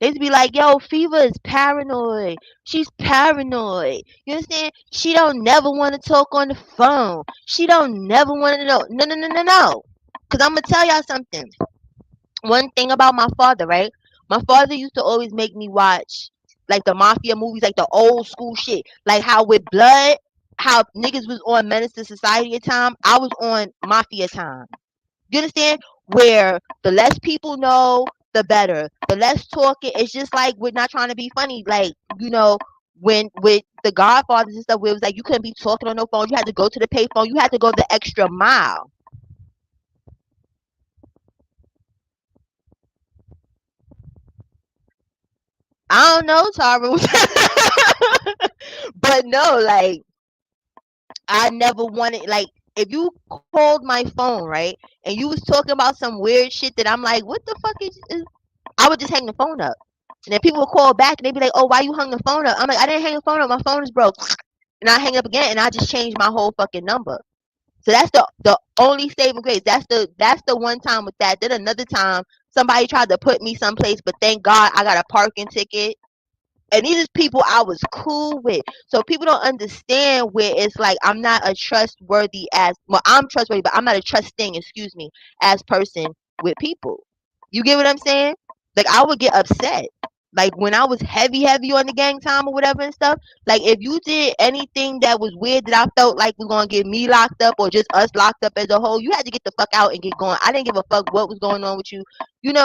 They used to be like, yo, Fever is paranoid. She's paranoid. You understand? She don't never want to talk on the phone. She don't never want to know. No, no, no, no, no. Because I'm going to tell y'all something. One thing about my father, right? My father used to always make me watch like the mafia movies, like the old school shit. Like how with blood, how niggas was on Menace to Society at time. I was on Mafia time. You understand? Where the less people know, the better. The less talking. It's just like we're not trying to be funny. Like, when with the Godfathers and stuff, where it was like you couldn't be talking on no phone. You had to go to the payphone. You had to go the extra mile. I don't know, Tara. But no, like I never wanted like if you called my phone, right, and you was talking about some weird shit that I'm like, what the fuck is I would just hang the phone up. And then people would call back and they'd be like, oh, why you hung the phone up? I'm like, I didn't hang the phone up. My phone is broke. And I hang up again and I just changed my whole fucking number. So that's the only saving grace. That's the one time with that. Then another time somebody tried to put me someplace, but thank God I got a parking ticket. And these are people I was cool with. So people don't understand where it's like I'm not a trustworthy as well, I'm trustworthy, but I'm not a trusting, excuse me, as person with people. You get what I'm saying? Like I would get upset. Like when I was heavy on the gang time or whatever and stuff, like if you did anything that was weird that I felt like was gonna get me locked up or just us locked up as a whole, you had to get the fuck out and get going. I didn't give a fuck what was going on with you.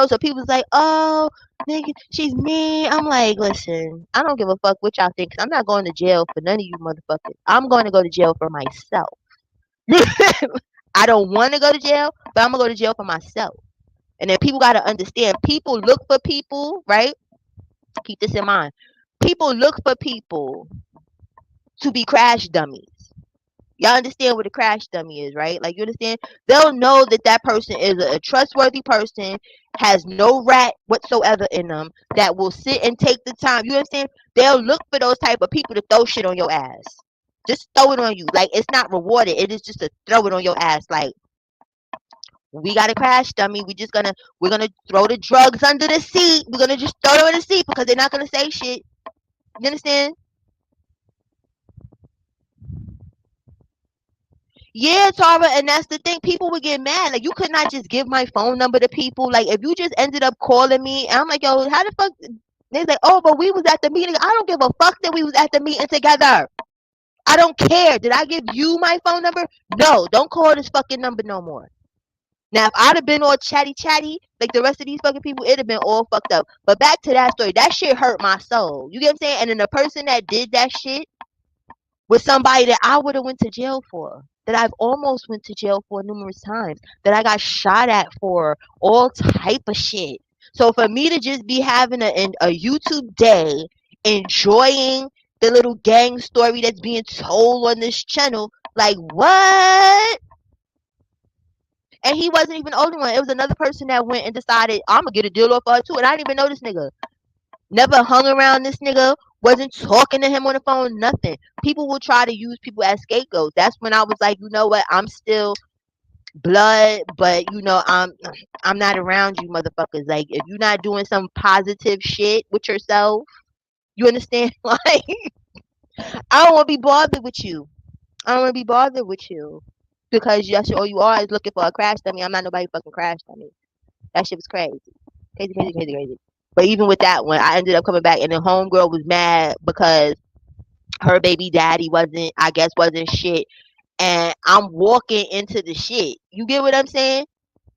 So people was like, oh, nigga, she's mean. I'm like, listen, I don't give a fuck what y'all think. 'Cause I'm not going to jail for none of you motherfuckers. I'm going to go to jail for myself. I don't want to go to jail, but I'm gonna go to jail for myself. And then people gotta understand. People look for people, right? Keep this in mind. People look for people to be crash dummies. Y'all understand what a crash dummy is, right? Like you understand? They'll know that that person is a trustworthy person, has no rat whatsoever in them, that will sit and take the time. You understand? They'll look for those type of people to throw shit on your ass. Just throw it on you. Like it's not rewarded. It is just to throw it on your ass. Like we got a crash dummy. We're gonna throw the drugs under the seat. We're gonna just throw them in the seat because they're not gonna say shit. You understand? Yeah, Tara, and that's the thing. People would get mad. Like, you could not just give my phone number to people. Like, if you just ended up calling me, and I'm like, yo, how the fuck? They're like, oh, but we was at the meeting. I don't give a fuck that we was at the meeting together. I don't care. Did I give you my phone number? No, don't call this fucking number no more. Now, if I'd have been all chatty, like the rest of these fucking people, it'd have been all fucked up. But back to that story. That shit hurt my soul. You get what I'm saying? And then the person that did that shit, with somebody that I would have went to jail for, that I've almost went to jail for numerous times, that I got shot at for all type of shit. So for me to just be having a YouTube day, enjoying the little gang story that's being told on this channel, like what? And he wasn't even the only one. It was another person that went and decided I'm gonna get a deal off her too, and I didn't even know this nigga. Never hung around this nigga, wasn't talking to him on the phone, nothing. People will try to use people as scapegoats. That's when I was like, you know what? I'm still blood, but I'm not around you motherfuckers. Like if you're not doing some positive shit with yourself, you understand? Like I don't want to be bothered with you. I don't want to be bothered with you because that's all you are is looking for a crash dummy. I'm not nobody fucking crash dummy. That shit was crazy. Crazy. But even with that one, I ended up coming back, and the homegirl was mad because her baby daddy I guess, wasn't shit. And I'm walking into the shit. You get what I'm saying?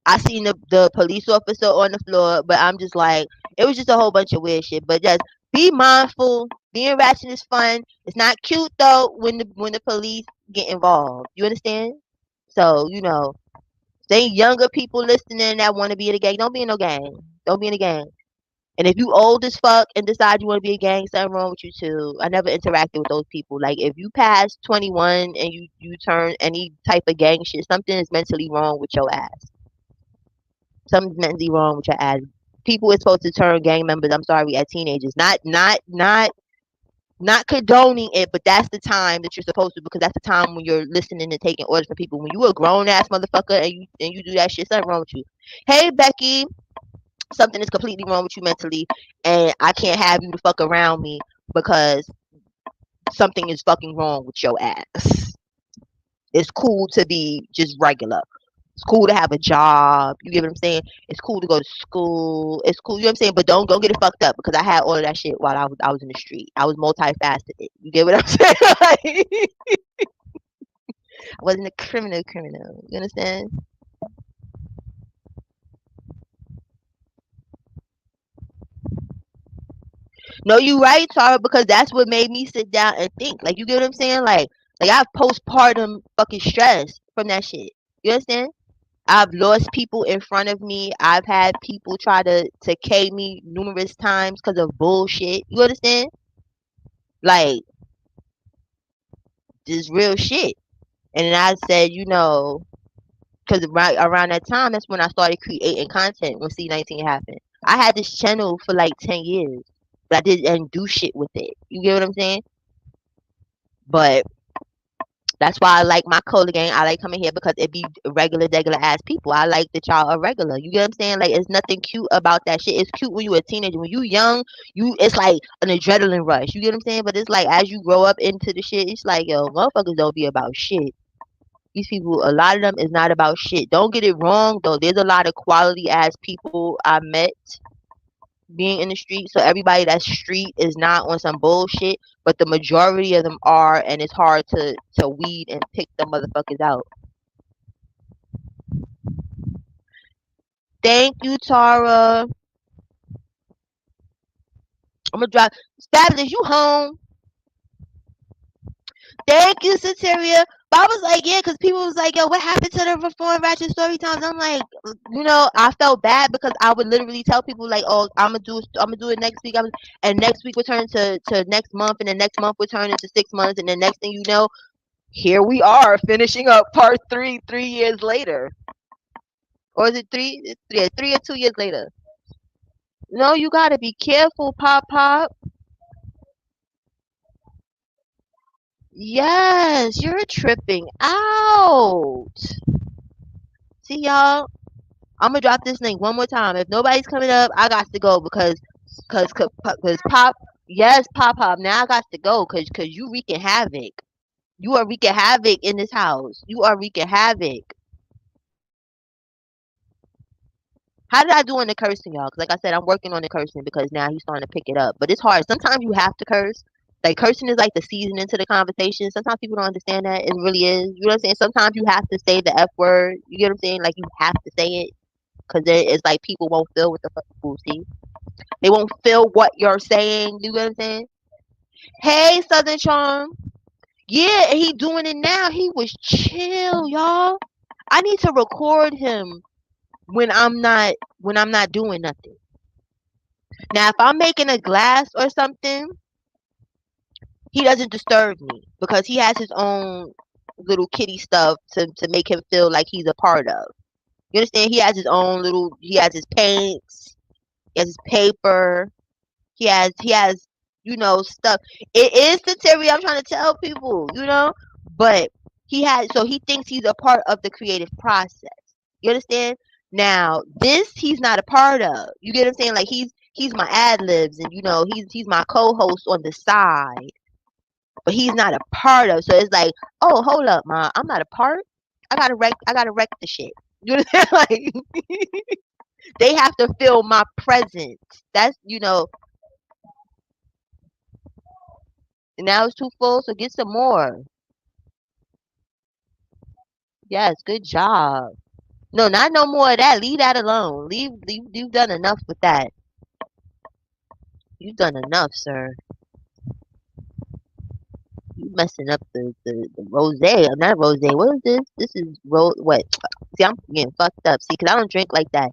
I seen the police officer on the floor, but I'm just like, it was just a whole bunch of weird shit. But just be mindful. Being ratchet is fun. It's not cute though when the police get involved. You understand? So they younger people listening that want to be in a gang. Don't be in no gang. Don't be in a gang. And if you old as fuck and decide you want to be a gang, something wrong with you too. I never interacted with those people. Like if you pass 21 and you turn any type of gang shit, something is mentally wrong with your ass. Something's mentally wrong with your ass. People is supposed to turn gang members, I'm sorry, at teenagers. Not condoning it, but that's the time that you're supposed to, because that's the time when you're listening and taking orders from people. When you a grown ass motherfucker and you do that shit, something wrong with you. Hey Becky, something is completely wrong with you mentally, and I can't have you to fuck around me because something is fucking wrong with your ass. It's cool to be just regular. It's cool to have a job. You get what I'm saying? It's cool to go to school. It's cool. You know what I'm saying? But don't get it fucked up because I had all of that shit while I was in the street. I was multifaceted. You get what I'm saying? Like, I wasn't a criminal. You understand? No, you right, Tara, because that's what made me sit down and think. Like, you get what I'm saying? Like I have postpartum fucking stress from that shit. You understand? I've lost people in front of me. I've had people try to K me numerous times because of bullshit. You understand? Like, this real shit. And then I said, because right around that time, that's when I started creating content when C19 happened. I had this channel for like 10 years, but I didn't do shit with it. You get what I'm saying? But that's why I like my Cola gang. I like coming here because it be regular ass people. I like that y'all are regular. You get what I'm saying? Like, it's nothing cute about that shit. It's cute when you a teenager. When you young, it's like an adrenaline rush. You get what I'm saying? But it's like as you grow up into the shit, it's like, yo, motherfuckers don't be about shit. These people, a lot of them is not about shit. Don't get it wrong though. There's a lot of quality ass people I met being in the street. So everybody that's street is not on some bullshit, but the majority of them are, and it's hard to weed and pick the motherfuckers out. Thank you, Tara. I'm gonna drop. Fabulous, you home? Thank you, Sateria. But I was like, yeah, because people was like, yo, what happened to the reform ratchet story times? I'm like, I felt bad because I would literally tell people like, oh, I'm gonna do it next week. And next week would turn to next month, and then next month would turn into 6 months, and then next thing you know, here we are finishing up part 3 3 years later. Or is it 3? It's 3 or 2 years later. No, you gotta be careful, Pop. Yes, you're tripping out. See, y'all, I'm gonna drop this link one more time. If nobody's coming up, I got to go because Pop, yes, Pop. Now I got to go because you wreaking havoc. You are wreaking havoc in this house. You are wreaking havoc. How did I do on the cursing, y'all? 'Cause like I said, I'm working on the cursing because now he's starting to pick it up. But it's hard. Sometimes you have to curse. Like, cursing is like the season into the conversation. Sometimes people don't understand that. It really is. You know what I'm saying? Sometimes you have to say the F word. You get what I'm saying? Like, you have to say it. Because it's like people won't feel what the fuck you see. They won't feel what you're saying. You get what I'm saying? Hey, Southern Charm. Yeah, and he doing it now. He was chill, y'all. I need to record him when I'm not doing nothing. Now, if I'm making a glass or something, he doesn't disturb me because he has his own little kitty stuff to make him feel like he's a part of. You understand? He has his paints, he has his paper, he has stuff. It is the theory I'm trying to tell people. But he thinks he's a part of the creative process. You understand? Now, this he's not a part of. You get what I'm saying? Like, he's my ad libs, and he's my co-host on the side, but he's not a part of. So it's like, oh, hold up, ma, I'm not a part. I gotta wreck the shit. You know what I'm saying? Like, they have to feel my presence. That's. Now it's too full, so get some more. Yes, good job. No, not no more of that. Leave that alone. Leave. You've done enough with that. You've done enough, sir. You messing up the rose. Not rose. What is this? This is what? See, I'm getting fucked up. See, because I don't drink like that.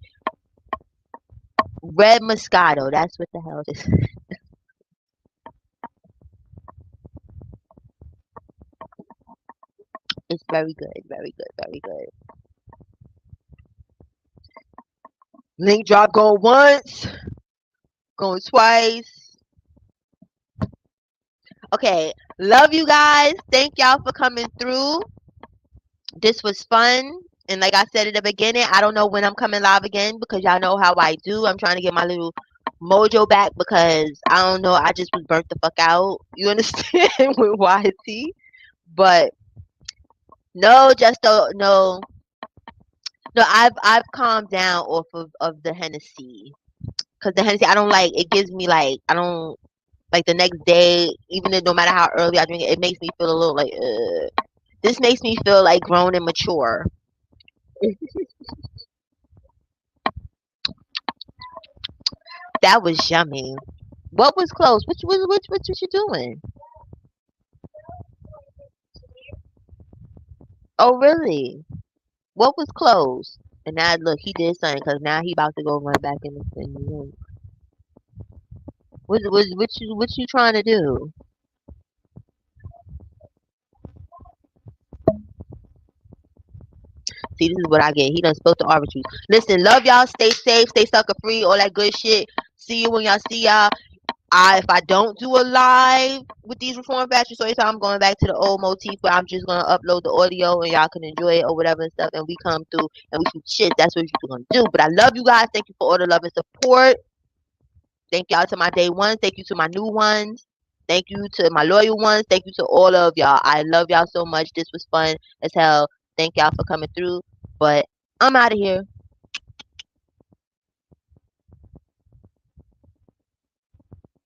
Red Moscato. That's what the hell it is. It's very good. Very good. Very good. Link drop going once. Going twice. Okay. Love you guys. Thank y'all for coming through. This was fun. And like I said at the beginning, I don't know when I'm coming live again because y'all know how I do. I'm trying to get my little mojo back because I don't know. I just was burnt the fuck out. You understand with YT? But no, just don't, no, no. I've calmed down off of the Hennessy because the Hennessy I don't like. It gives me like I don't like the next day. Even if, no matter how early I drink it, it makes me feel a little like. This makes me feel like grown and mature. That was yummy. What was closed? What you doing? Oh really? What was closed? And now look, he did something because now he about to go run back in the room. What you trying to do? See, this is what I get. He done spoke to arbitrary. Listen, love y'all. Stay safe. Stay sucker free. All that good shit. See you when y'all see y'all. If I don't do a live with these reform batches, so I'm going back to the old motif where I'm just gonna upload the audio and y'all can enjoy it or whatever and stuff. And we come through and we shoot shit. That's what you're gonna do. But I love you guys. Thank you for all the love and support. Thank y'all to my day ones. Thank you to my new ones. Thank you to my loyal ones. Thank you to all of y'all. I love y'all so much. This was fun as hell. Thank y'all for coming through. But I'm out of here.